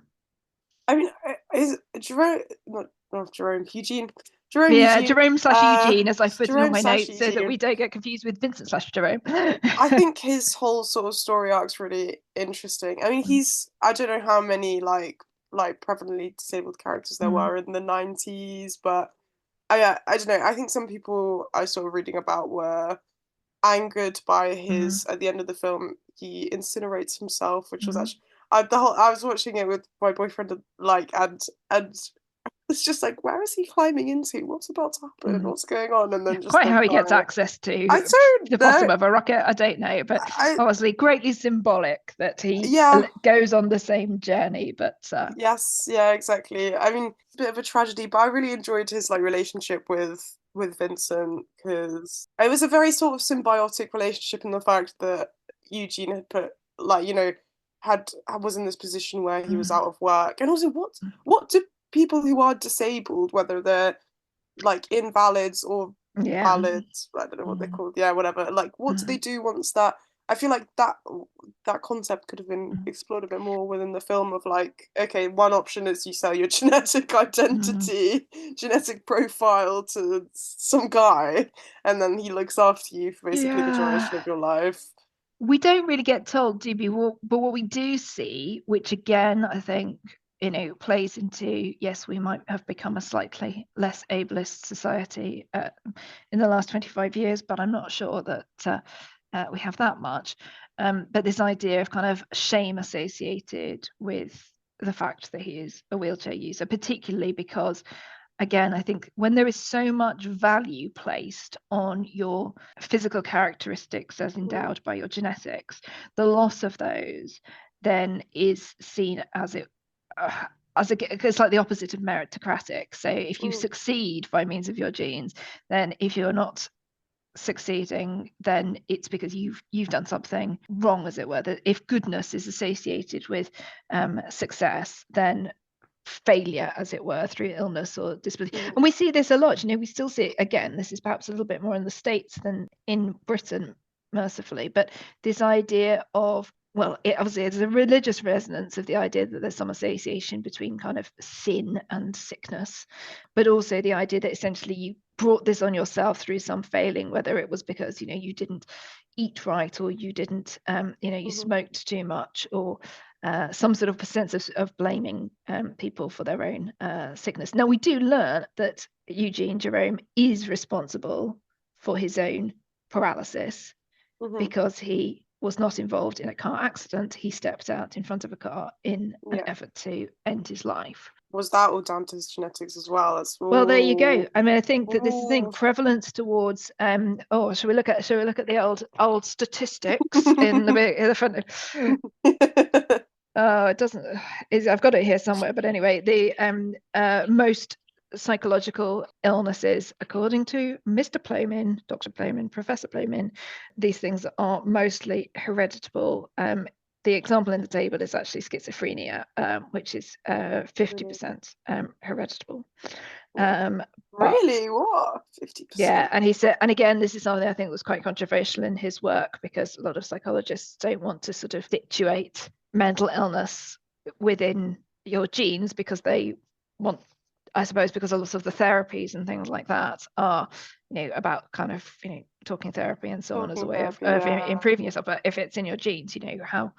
I mean, is Jerome, not Jerome, Eugene. Jerome/Eugene, as I put in all my notes, so that we don't get confused with Vincent/Jerome. I think his whole sort of story arc's really interesting. I mean, I don't know how many like prevalently disabled characters there were in the 90s, but I don't know. I think some people I saw reading about were angered by his at the end of the film he incinerates himself, which was actually I was watching it with my boyfriend, and it's just like, where is he climbing into? What's about to happen? What's going on? And then just quite how he gets access to the bottom of a rocket, I don't know, but obviously greatly symbolic that he goes on the same journey. But exactly. I mean, it's a bit of a tragedy, but I really enjoyed his like relationship with Vincent, because it was a very sort of symbiotic relationship in the fact that Eugene had put was in this position where he was out of work, and also what do people who are disabled, whether they're like invalids or valids, I don't know what they're called, whatever, like what do they do once that? I feel like that concept could have been explored a bit more within the film, of like, okay, one option is you sell your genetic identity, genetic profile to some guy, and then he looks after you for basically the duration of your life. We don't really get told, do we? But what we do see, which again I think plays into, yes, we might have become a slightly less ableist society in the last 25 years, but I'm not sure that we have that much. But this idea of kind of shame associated with the fact that he is a wheelchair user, particularly because, again, I think when there is so much value placed on your physical characteristics as endowed by your genetics, the loss of those then is seen as it's like the opposite of meritocratic. So if you succeed by means of your genes, then if you're not succeeding, then it's because you've done something wrong, as it were. That if goodness is associated with success, then failure, as it were, through illness or disability. And we see this a lot. We still see it, again, this is perhaps a little bit more in the States than in Britain, mercifully, but this idea of, well, obviously there's a religious resonance of the idea that there's some association between kind of sin and sickness, but also the idea that essentially you brought this on yourself through some failing, whether it was because you didn't eat right, or you didn't you smoked too much, or some sort of sense of blaming people for their own sickness. Now, we do learn that Eugene Jerome is responsible for his own paralysis because he was not involved in a car accident. He stepped out in front of a car in an effort to end his life. Was that all down to his genetics as well? Well, there you go. I mean, I think that this is the prevalence towards should we look at the old statistics in the front? It doesn't. I've got it here somewhere, but anyway, the most psychological illnesses, according to Mr. Plomin, Dr. Plomin, Professor Plomin, these things are mostly hereditable. The example in the table is actually schizophrenia, which is 50% hereditable. Really? What? 50%? Yeah, and he said, and again, this is something I think was quite controversial in his work, because a lot of psychologists don't want to sort of situate mental illness within your genes, because they want, I suppose, because a lot of the therapies and things like that are, about kind of, talking therapy and so on as a way of improving yourself. But if it's in your genes, how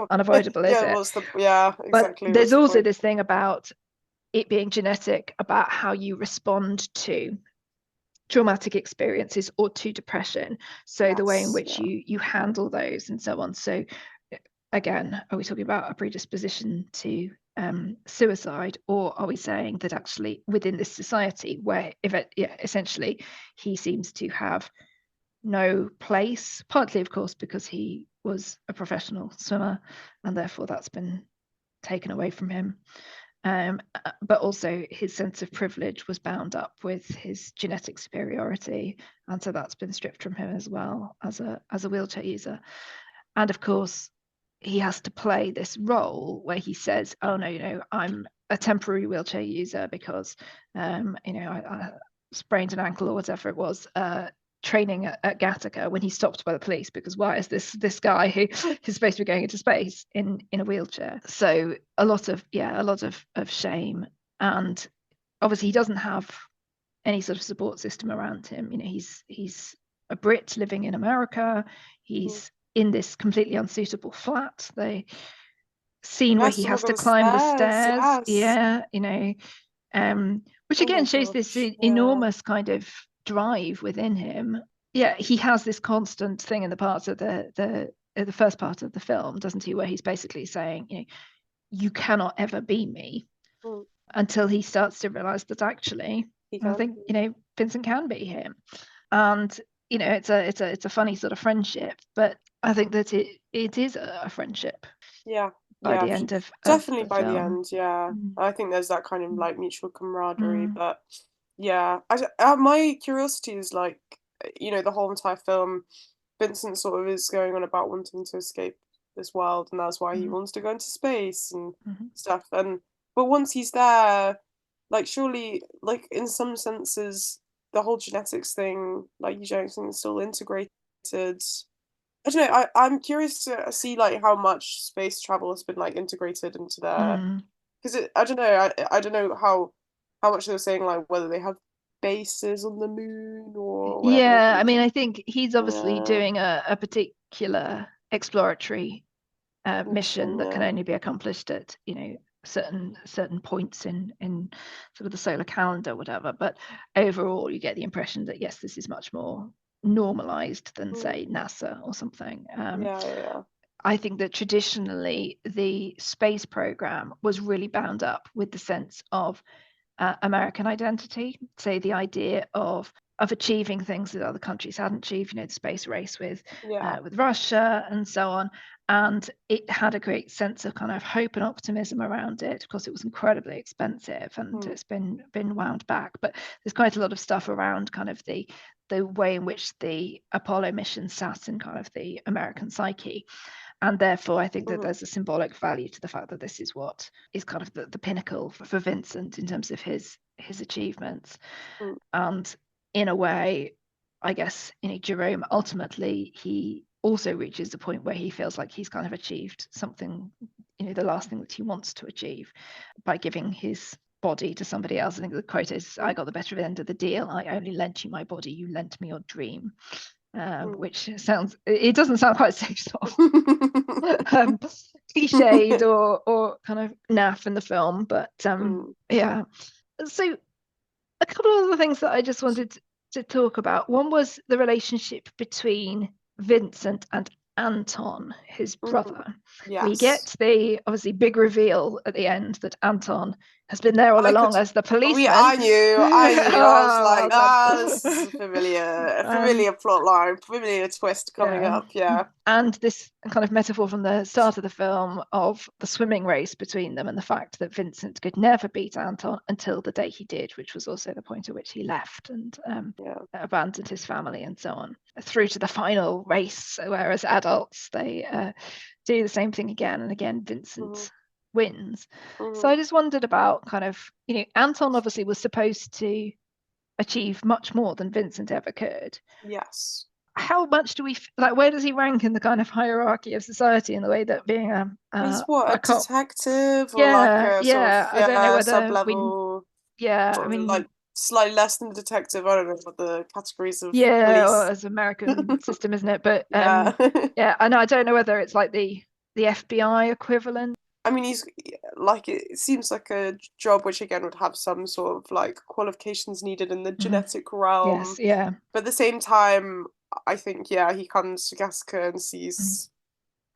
unavoidable is it? Exactly. But there's also this thing about it being genetic, about how you respond to traumatic experiences or to depression. So the way in which you handle those and so on. So again, are we talking about a predisposition to suicide, or are we saying that actually within this society where essentially he seems to have no place, partly of course because he was a professional swimmer and therefore that's been taken away from him, but also his sense of privilege was bound up with his genetic superiority, and so that's been stripped from him as well as a wheelchair user. And of course he has to play this role where he says, oh no, I'm a temporary wheelchair user because I sprained an ankle or whatever it was training at Gattaca, when he's stopped by the police, because why is this guy who is supposed to be going into space in a wheelchair? So a lot of shame, and obviously he doesn't have any sort of support system around him. He's a Brit living in America. He's in this completely unsuitable flat. The scene where he has to climb the stairs, which again shows this enormous kind of drive within him. He has this constant thing in the parts of the first part of the film, doesn't he, where he's basically saying, you cannot ever be me, until he starts to realize that actually I think Vincent can be him. And it's a funny sort of friendship, but I think that it is a friendship by the end of definitely the by film. the end. I think there's that kind of like mutual camaraderie, but my curiosity is like, the whole entire film, Vincent sort of is going on about wanting to escape this world, and that's why he wants to go into space and stuff. But once he's there, like, surely, like, in some senses, the whole genetics thing, like eugenics thing, is still integrated. I don't know. I'm curious to see like how much space travel has been like integrated into their, because I don't know. I don't know how much they were saying, like whether they have bases on the moon or whatever. I mean, I think he's obviously doing a particular exploratory mission that can only be accomplished at certain points in sort of the solar calendar, whatever. But overall, you get the impression that yes, this is much more normalized than say NASA or something. Yeah. I think that traditionally the space program was really bound up with the sense of American identity, say the idea of achieving things that other countries hadn't achieved, the space race with Russia and so on. And it had a great sense of kind of hope and optimism around it. Of course, it was incredibly expensive and it's been wound back. But there's quite a lot of stuff around kind of the way in which the Apollo mission sat in kind of the American psyche. And therefore, I think that there's a symbolic value to the fact that this is what is kind of the pinnacle for Vincent in terms of his achievements. And in a way, I guess, Jerome, ultimately, he also reaches the point where he feels like he's kind of achieved something, the last thing that he wants to achieve by giving his body to somebody else. I think the quote is, "I got the better end of the deal. I only lent you my body. You lent me your dream." Which it doesn't sound quite so soft, cliched or kind of naff in the film, but yeah. So a couple of other things that I just wanted to talk about. One was the relationship between Vincent and Anton, his brother. We get the obviously big reveal at the end that Anton has been there all along as the policeman. I knew. I was like, this is a familiar plot line, familiar twist coming up. Yeah. And this kind of metaphor from the start of the film of the swimming race between them and the fact that Vincent could never beat Anton until the day he did, which was also the point at which he left and abandoned his family and so on, through to the final race, where as adults they do the same thing again and again. Vincent wins. So I just wondered about kind of, Anton obviously was supposed to achieve much more than Vincent ever could. Yes. How much do we where does he rank in the kind of hierarchy of society in the way that being he's a detective or I don't know whether sub-level, I mean like slightly less than the detective. I don't know what the categories of police. Well, it's American system, isn't it? But I know, I don't know whether it's like the FBI equivalent. I mean, he's like, it seems like a job which again would have some sort of like qualifications needed in the genetic realm. Yes, yeah. But at the same time, I think he comes to Gattaca and sees,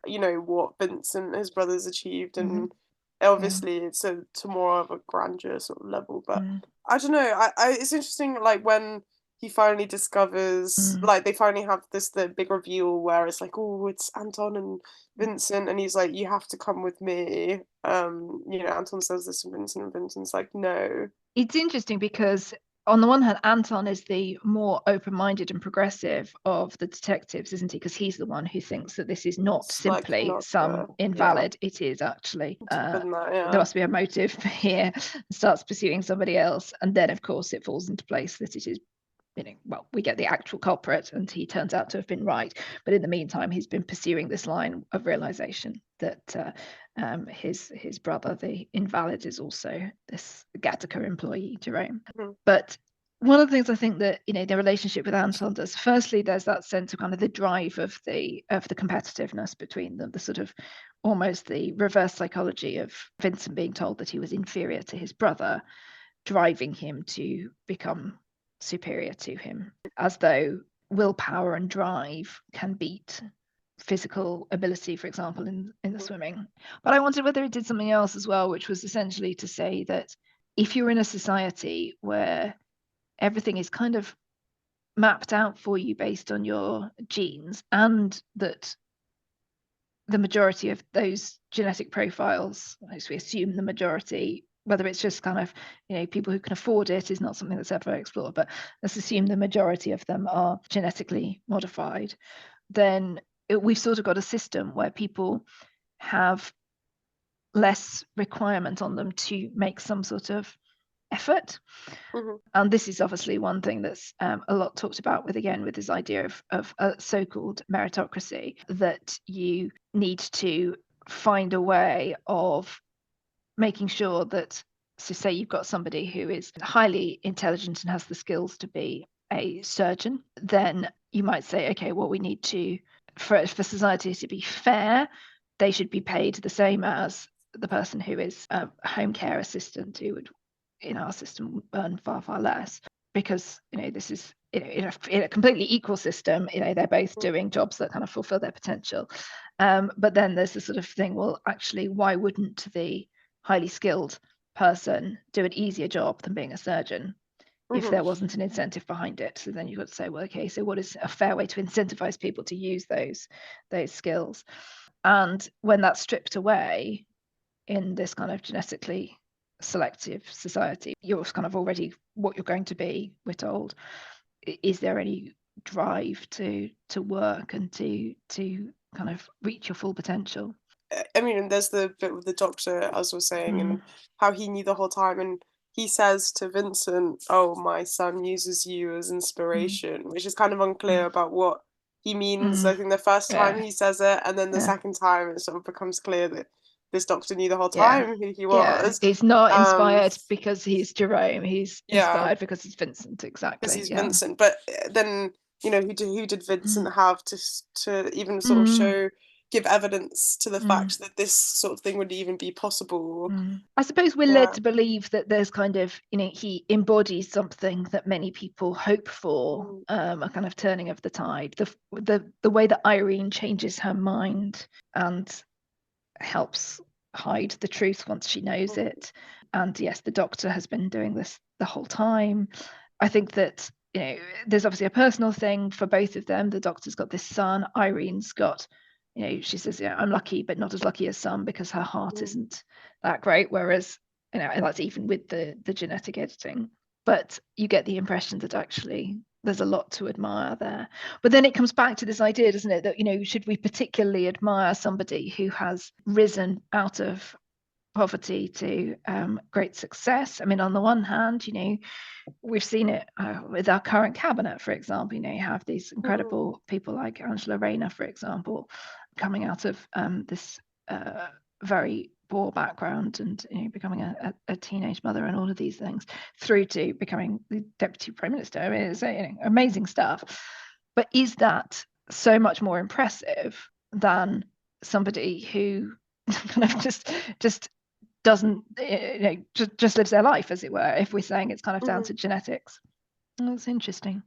what Vincent, his brother's achieved, and obviously it's to more of a grandeur sort of level. But I don't know. It's interesting, like when he finally discovers, like they finally have the big reveal where it's like, oh, it's Anton and Vincent, and he's like, you have to come with me. Anton says this to Vincent, and Vincent's like, no. It's interesting because on the one hand, Anton is the more open-minded and progressive of the detectives, isn't he? Because he's the one who thinks that this is not simply some invalid. It is actually there must be a motive here. Starts pursuing somebody else, and then of course it falls into place that it is, we get the actual culprit and he turns out to have been right. But in the meantime, he's been pursuing this line of realization that his brother, the invalid, is also this Gattaca employee, Jerome. But one of the things I think that, the relationship with Anton does, firstly, there's that sense of kind of the drive of the competitiveness between them, the sort of almost the reverse psychology of Vincent being told that he was inferior to his brother, driving him to become superior to him, as though willpower and drive can beat physical ability, for example, in the swimming. But I wondered whether it did something else as well, which was essentially to say that if you're in a society where everything is kind of mapped out for you based on your genes, and that the majority of those genetic profiles, as we assume the majority, whether it's just kind of, people who can afford it is not something that's ever explored, but let's assume the majority of them are genetically modified, then we've sort of got a system where people have less requirement on them to make some sort of effort. And this is obviously one thing that's a lot talked about with this idea of a so-called meritocracy, that you need to find a way of making sure that, so say you've got somebody who is highly intelligent and has the skills to be a surgeon, then you might say, okay, well, we need to, for society to be fair, they should be paid the same as the person who is a home care assistant, who would in our system earn far, far less, because this is in a completely equal system. They're both doing jobs that kind of fulfill their potential. But then there's the sort of thing, well, actually, why wouldn't the highly skilled person do an easier job than being a surgeon if there wasn't an incentive behind it? So then you've got to say, well, okay, so what is a fair way to incentivize people to use those skills? And when that's stripped away in this kind of genetically selective society, you're kind of already what you're going to be, we're told. Is there any drive to work and to kind of reach your full potential? I mean, there's the bit with the doctor, as we're saying, and how he knew the whole time, and he says to Vincent, "Oh, my son uses you as inspiration," which is kind of unclear about what he means. I think the first time he says it, and then the second time it sort of becomes clear that this doctor knew the whole time who he was. He's not inspired because he's Jerome. He's inspired because he's Vincent. Exactly. Because he's Vincent. But then, who did Vincent have to even sort of give evidence to the fact that this sort of thing would even be possible? I suppose we're led to believe that there's kind of, he embodies something that many people hope for, a kind of turning of the tide. The way that Irene changes her mind and helps hide the truth once she knows it. And yes, the doctor has been doing this the whole time. I think that there's obviously a personal thing for both of them. The doctor's got this son. Irene's got, she says, I'm lucky, but not as lucky as some, because her heart isn't that great. Whereas, and that's even with the genetic editing. But you get the impression that actually there's a lot to admire there. But then it comes back to this idea, doesn't it, that, should we particularly admire somebody who has risen out of poverty to great success? I mean, on the one hand, we've seen it with our current cabinet, for example. You have these incredible people like Angela Rayner, for example, coming out of this very poor background and becoming a teenage mother and all of these things, through to becoming the deputy prime minister. I mean, it's amazing stuff. But is that so much more impressive than somebody who kind of just doesn't, just lives their life, as it were, if we're saying it's kind of down to genetics? That's interesting.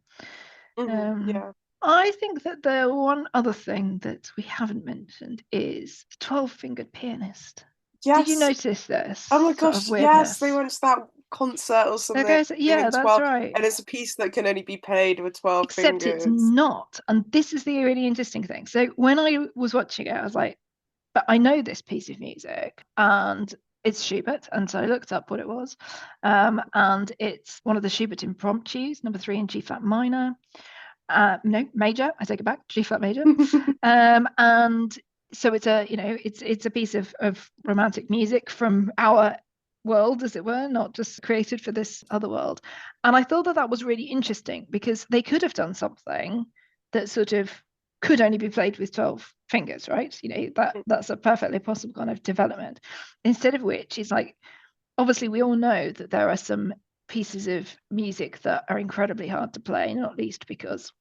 I think that the one other thing that we haven't mentioned is the 12-fingered pianist. Yes. Did you notice this? Oh my gosh, yes, they went to that concert or something. That's right. And it's a piece that can only be played with 12 fingers. Except it's not. And this is the really interesting thing. So when I was watching it, I was like, but I know this piece of music, and it's Schubert. And so I looked up what it was. And it's one of the Schubert impromptus, number 3 in G flat minor. No, major, I take it back, G flat major. And so it's a, it's a piece of romantic music from our world, as it were, not just created for this other world. And I thought that was really interesting, because they could have done something that sort of could only be played with 12 fingers, right? That's a perfectly possible kind of development. Instead of which, it's like, obviously we all know that there are some pieces of music that are incredibly hard to play, not least because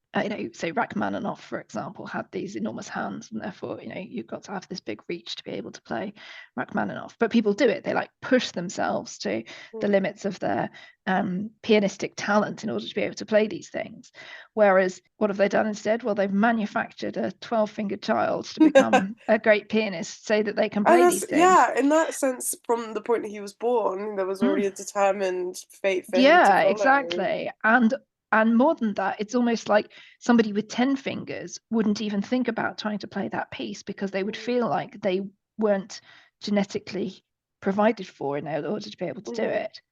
say Rachmaninoff, for example, had these enormous hands, and therefore you've got to have this big reach to be able to play Rachmaninoff. But people do it, they like push themselves to the limits of their pianistic talent in order to be able to play these things. Whereas what have they done instead? Well, they've manufactured a 12-fingered child to become a great pianist so that they can play these things. Yeah, in that sense, from the point he was born, there was already a determined fate for him to follow. Exactly. And more than that, it's almost like somebody with 10 fingers wouldn't even think about trying to play that piece, because they would feel like they weren't genetically provided for in order to be able to do it.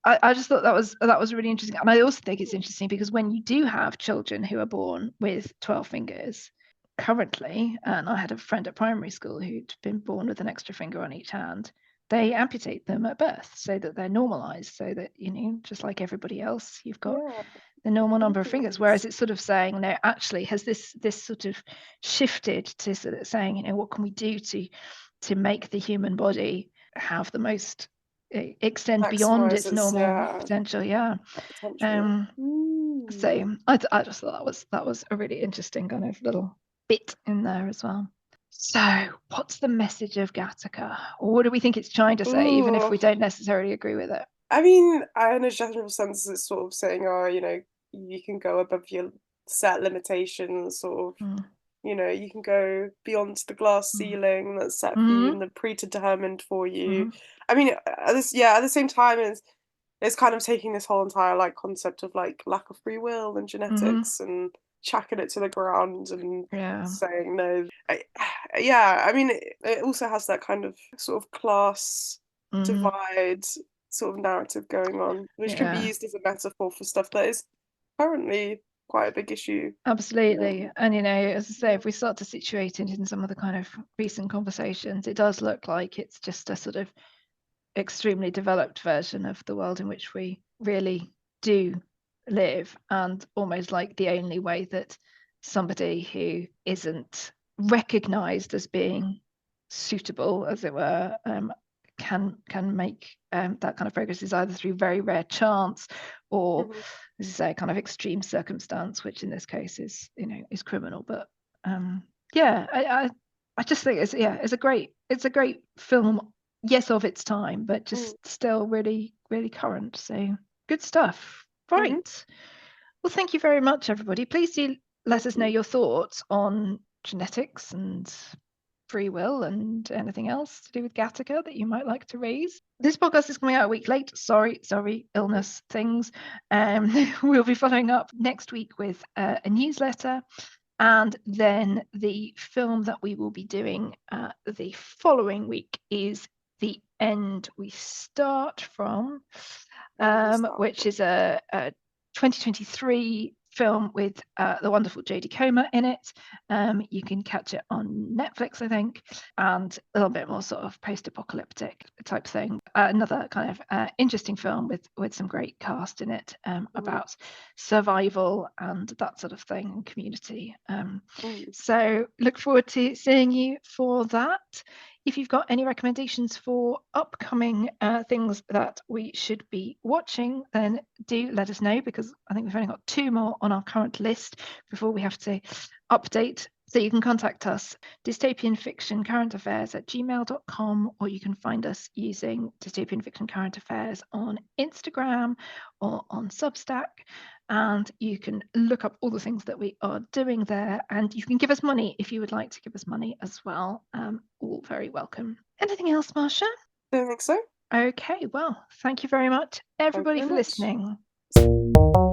I just thought that was really interesting. And I also think it's interesting because when you do have children who are born with 12 fingers currently, and I had a friend at primary school who'd been born with an extra finger on each hand, they amputate them at birth so that they're normalized, so that just like everybody else, you've got the normal number of fingers. Whereas it's sort of saying, no, actually, has this sort of shifted to sort of saying, what can we do to make the human body have the most extend beyond its normal potential? So I just thought that was a really interesting kind of little bit in there as well. So, what's the message of Gattaca? Or what do we think it's trying to say, even if Ooh. we don't necessarily agree with it? I mean, in a general sense, it's sort of saying, oh, you can go above your set limitations, sort of, Mm. you can go beyond the glass Mm. ceiling that's set for you Mhm. and predetermined for you. Mhm. I mean, at the same time, it's kind of taking this whole entire like concept of like lack of free will and Mhm. genetics and chucking it to the ground and Yeah. saying no. Yeah, I mean, it also has that kind of sort of class Mhm. divide sort of narrative going on, which can be Yeah. used as a metaphor for stuff that is currently quite a big issue. Absolutely. And as I say, if we start to situate it in some of the kind of recent conversations, it does look like it's just a sort of extremely developed version of the world in which we really do live, and almost like the only way that somebody who isn't recognized as being suitable, as it were, can make that kind of progress is either through very rare chance or, Mhm. as you say, kind of extreme circumstance, which in this case is criminal. But yeah, I just think it's a great film, yes, of its time, but just still really, really current. So good stuff. Mhm. Right. Well, thank you very much, everybody. Please do let Thank us know you. your thoughts on genetics and free will and anything else to do with Gattaca that you might like to raise. This podcast is coming out a week late. Sorry, illness things. We'll be following up next week with a newsletter. And then the film that we will be doing the following week is The End We Start From, which is a 2023 film with the wonderful Jodie Comer in it. You can catch it on Netflix, I think, and a little bit more sort of post-apocalyptic type thing. Another kind of interesting film with some great cast in it, about survival and that sort of thing, and community. So look forward to seeing you for that. If you've got any recommendations for upcoming things that we should be watching, then do let us know, because I think we've only got 2 more on our current list before we have to update. So you can contact us, dystopianfictioncurrentaffairs@gmail.com, or you can find us using Dystopian Fiction Current Affairs on Instagram or on Substack. And you can look up all the things that we are doing there, and you can give us money if you would like to give us money as well. All very welcome. Anything else, Marsha? Don't think so. Okay, well, thank you very much, everybody, very for much. listening.